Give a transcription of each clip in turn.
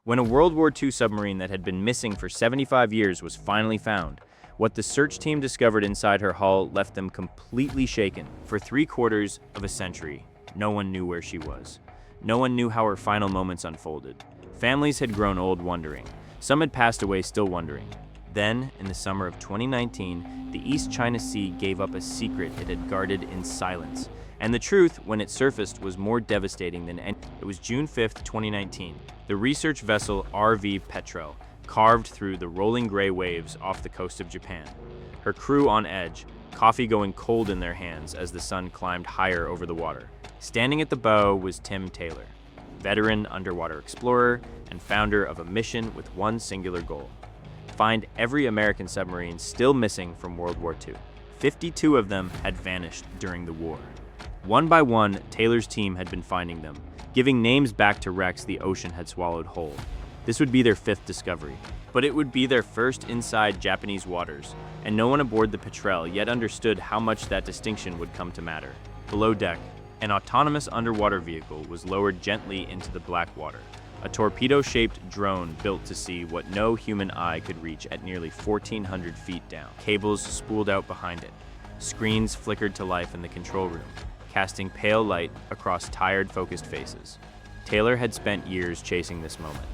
When a World War II submarine that had been missing for 75 years was finally found, what the search team discovered inside her hull left them completely shaken. For 3/4 of a century, no one knew where she was. No one knew how her final moments unfolded. Families had grown old wondering. Some had passed away still wondering. Then, in the summer of 2019, the East China Sea gave up a secret it had guarded in silence. And the truth, when it surfaced, was more devastating than any. It was June 5th, 2019. The research vessel RV Petrel carved through the rolling gray waves off the coast of Japan. Her crew on edge, coffee going cold in their hands as the sun climbed higher over the water. Standing at the bow was Tim Taylor, veteran underwater explorer and founder of a mission with one singular goal: find every American submarine still missing from World War II. 52 of them had vanished during the war. One by one, Taylor's team had been finding them, giving names back to wrecks the ocean had swallowed whole. This would be their 5th discovery, but it would be their first inside Japanese waters, and no one aboard the Petrel yet understood how much that distinction would come to matter. Below deck, an autonomous underwater vehicle was lowered gently into the black water, a torpedo-shaped drone built to see what no human eye could reach at nearly 1,400 feet down. Cables spooled out behind it. Screens flickered to life in the control room, casting pale light across tired, focused faces. Taylor had spent years chasing this moment.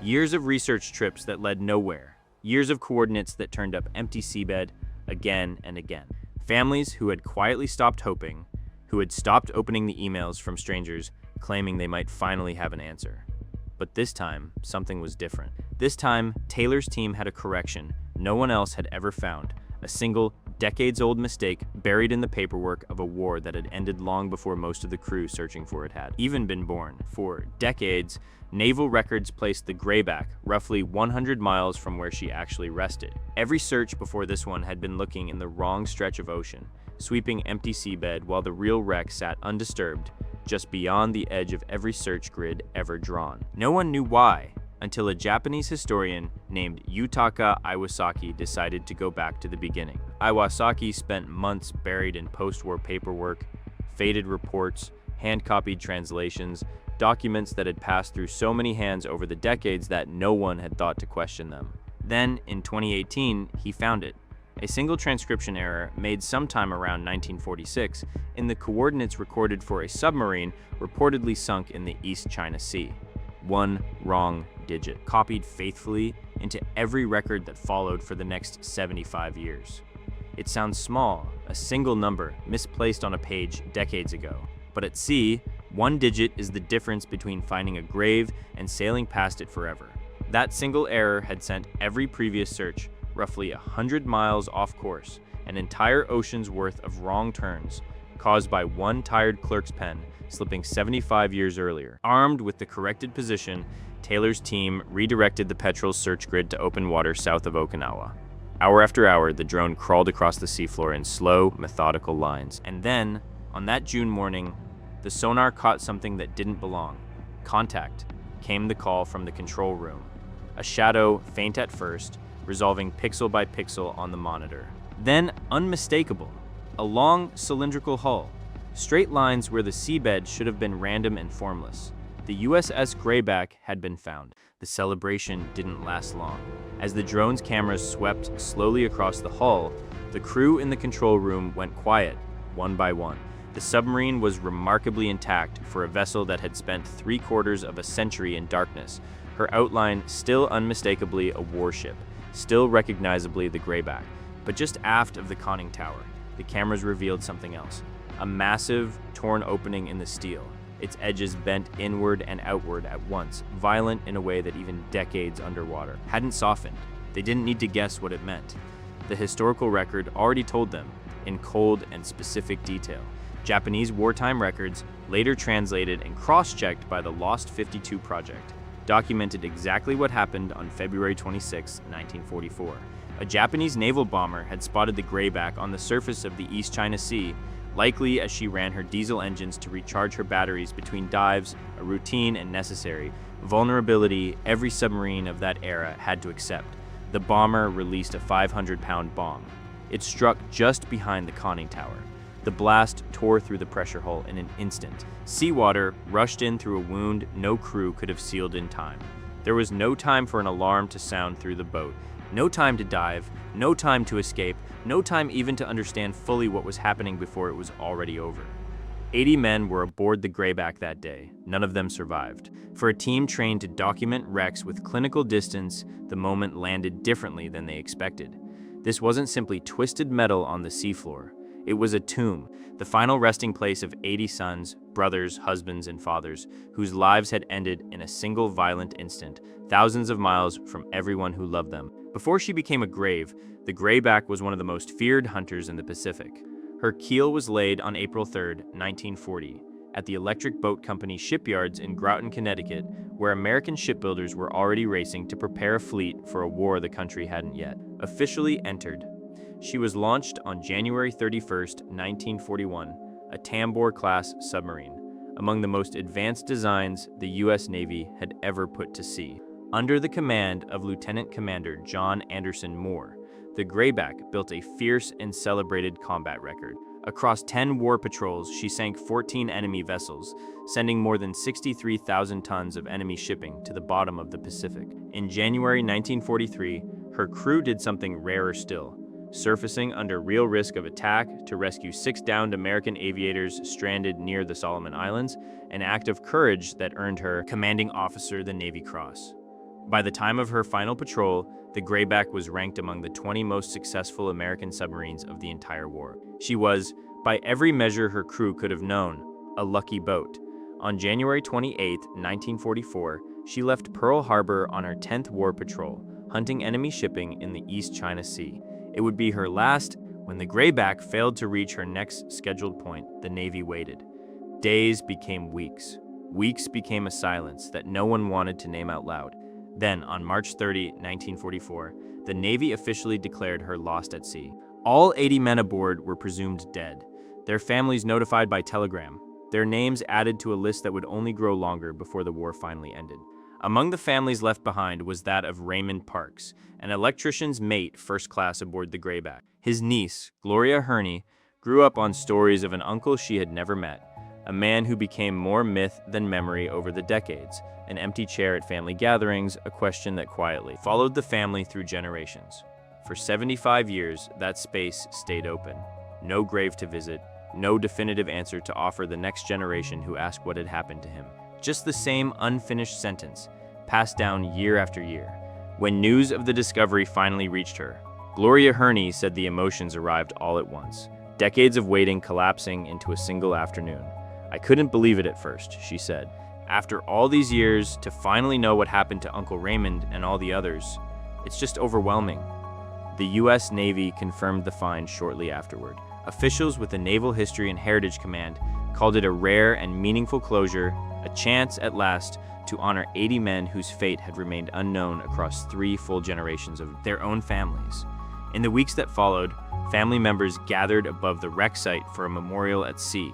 Years of research trips that led nowhere. Years of coordinates that turned up empty seabed again and again. Families who had quietly stopped hoping, who had stopped opening the emails from strangers claiming they might finally have an answer. But this time, something was different. This time, Taylor's team had a correction no one else had ever found, a single, decades-old mistake buried in the paperwork of a war that had ended long before most of the crew searching for it had even been born. For decades, naval records placed the Grayback roughly 100 miles from where she actually rested. Every search before this one had been looking in the wrong stretch of ocean, sweeping empty seabed while the real wreck sat undisturbed, just beyond the edge of every search grid ever drawn. No one knew why, until a Japanese historian named Yutaka Iwasaki decided to go back to the beginning. Iwasaki spent months buried in post-war paperwork, faded reports, hand-copied translations, documents that had passed through so many hands over the decades that no one had thought to question them. Then, in 2018, he found it. A single transcription error made sometime around 1946 in the coordinates recorded for a submarine reportedly sunk in the East China Sea. One wrong digit, copied faithfully into every record that followed for the next 75 years. It sounds small, a single number misplaced on a page decades ago. But at sea, one digit is the difference between finding a grave and sailing past it forever. That single error had sent every previous search roughly 100 miles off course, an entire ocean's worth of wrong turns, caused by one tired clerk's pen slipping 75 years earlier. Armed with the corrected position, Taylor's team redirected the Petrel's search grid to open water south of Okinawa. Hour after hour, the drone crawled across the seafloor in slow, methodical lines. And then, on that June morning, the sonar caught something that didn't belong. Contact, came the call from the control room. A shadow, faint at first, resolving pixel by pixel on the monitor. Then, unmistakable, a long, cylindrical hull. Straight lines where the seabed should have been random and formless. The USS Grayback had been found. The celebration didn't last long. As the drone's cameras swept slowly across the hull, the crew in the control room went quiet, one by one. The submarine was remarkably intact for a vessel that had spent 3/4 of a century in darkness, her outline still unmistakably a warship, still recognizably the Grayback. But just aft of the conning tower, the cameras revealed something else. A massive, torn opening in the steel, its edges bent inward and outward at once, violent in a way that even decades underwater hadn't softened. They didn't need to guess what it meant. The historical record already told them, in cold and specific detail. Japanese wartime records, later translated and cross-checked by the Lost 52 Project, documented exactly what happened on February 26, 1944. A Japanese naval bomber had spotted the Grayback on the surface of the East China Sea, likely as she ran her diesel engines to recharge her batteries between dives, a routine and necessary vulnerability every submarine of that era had to accept. The bomber released a 500-pound bomb. It struck just behind the conning tower. The blast tore through the pressure hull in an instant. Seawater rushed in through a wound no crew could have sealed in time. There was no time for an alarm to sound through the boat, no time to dive, no time to escape, no time even to understand fully what was happening before it was already over. 80 men were aboard the Grayback that day. None of them survived. For a team trained to document wrecks with clinical distance, the moment landed differently than they expected. This wasn't simply twisted metal on the seafloor. It was a tomb, the final resting place of 80 sons, brothers, husbands, and fathers, whose lives had ended in a single violent instant, thousands of miles from everyone who loved them. Before she became a grave, the Grayback was one of the most feared hunters in the Pacific. Her keel was laid on April 3, 1940, at the Electric Boat Company shipyards in Groton, Connecticut, where American shipbuilders were already racing to prepare a fleet for a war the country hadn't yet officially entered. She was launched on January 31, 1941, a Tambor-class submarine, among the most advanced designs the U.S. Navy had ever put to sea. Under the command of Lieutenant Commander John Anderson Moore, the Grayback built a fierce and celebrated combat record. Across 10 war patrols, she sank 14 enemy vessels, sending more than 63,000 tons of enemy shipping to the bottom of the Pacific. In January 1943, her crew did something rarer still, surfacing under real risk of attack to rescue 6 downed American aviators stranded near the Solomon Islands, an act of courage that earned her Commanding Officer the Navy Cross. By the time of her final patrol, the Grayback was ranked among the 20 most successful American submarines of the entire war. She was, by every measure her crew could have known, a lucky boat. On January 28, 1944, she left Pearl Harbor on her 10th war patrol, hunting enemy shipping in the East China Sea. It would be her last. When the Grayback failed to reach her next scheduled point, the Navy waited. Days became weeks. Weeks became a silence that no one wanted to name out loud. Then, on March 30, 1944, the Navy officially declared her lost at sea. All 80 men aboard were presumed dead, their families notified by telegram, their names added to a list that would only grow longer before the war finally ended. Among the families left behind was that of Raymond Parks, an electrician's mate first class aboard the Grayback. His niece, Gloria Herney, grew up on stories of an uncle she had never met, a man who became more myth than memory over the decades, an empty chair at family gatherings, a question that quietly followed the family through generations. For 75 years, that space stayed open. No grave to visit, no definitive answer to offer the next generation who asked what had happened to him. Just the same unfinished sentence, passed down year after year. When news of the discovery finally reached her, Gloria Herney said the emotions arrived all at once, decades of waiting collapsing into a single afternoon. "I couldn't believe it at first," she said. "After all these years, to finally know what happened to Uncle Raymond and all the others, it's just overwhelming." The U.S. Navy confirmed the find shortly afterward. Officials with the Naval History and Heritage Command called it a rare and meaningful closure, a chance at last to honor 80 men whose fate had remained unknown across 3 full generations of their own families. In the weeks that followed, family members gathered above the wreck site for a memorial at sea,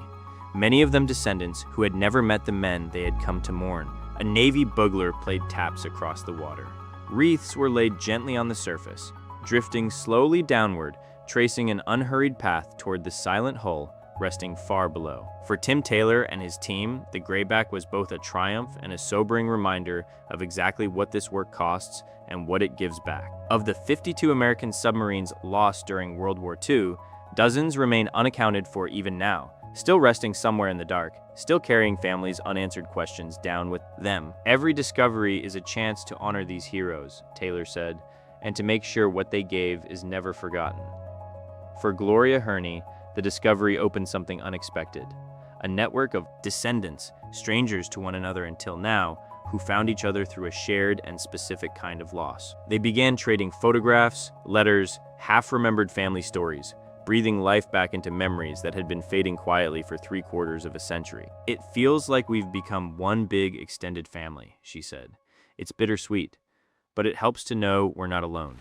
many of them descendants who had never met the men they had come to mourn. A Navy bugler played taps across the water. Wreaths were laid gently on the surface, drifting slowly downward, tracing an unhurried path toward the silent hull resting far below. For Tim Taylor and his team, the Grayback was both a triumph and a sobering reminder of exactly what this work costs and what it gives back. Of the 52 American submarines lost during World War II, dozens remain unaccounted for even now, still resting somewhere in the dark, still carrying families' unanswered questions down with them. "Every discovery is a chance to honor these heroes," Taylor said, "and to make sure what they gave is never forgotten." For Gloria Herney, the discovery opened something unexpected. A network of descendants, strangers to one another until now, who found each other through a shared and specific kind of loss. They began trading photographs, letters, half-remembered family stories, breathing life back into memories that had been fading quietly for 3/4 of a century. "It feels like we've become one big extended family," she said. "It's bittersweet, but it helps to know we're not alone."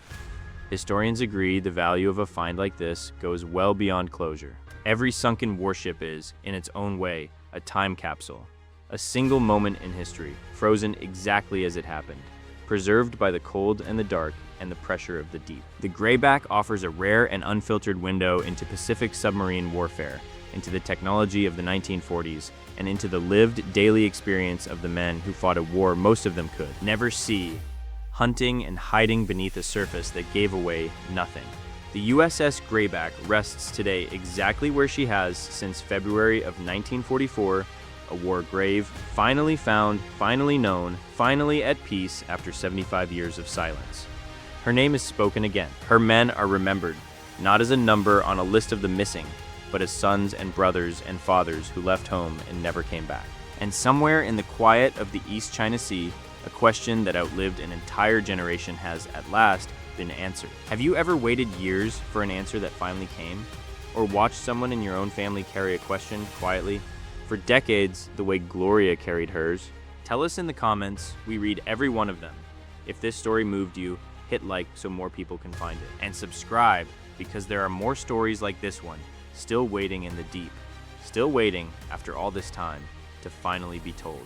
Historians agree the value of a find like this goes well beyond closure. Every sunken warship is, in its own way, a time capsule, a single moment in history, frozen exactly as it happened, preserved by the cold and the dark and the pressure of the deep. The Grayback offers a rare and unfiltered window into Pacific submarine warfare, into the technology of the 1940s, and into the lived daily experience of the men who fought a war most of them could never see, hunting and hiding beneath a surface that gave away nothing. The USS Grayback rests today exactly where she has since February of 1944, a war grave, finally found, finally known, finally at peace after 75 years of silence. Her name is spoken again. Her men are remembered, not as a number on a list of the missing, but as sons and brothers and fathers who left home and never came back. And somewhere in the quiet of the East China Sea, a question that outlived an entire generation has at last been answered. Have you ever waited years for an answer that finally came? Or watched someone in your own family carry a question quietly for decades the way Gloria carried hers? Tell us in the comments. We read every one of them. If this story moved you, hit like so more people can find it. And subscribe, because there are more stories like this one still waiting in the deep, still waiting after all this time to finally be told.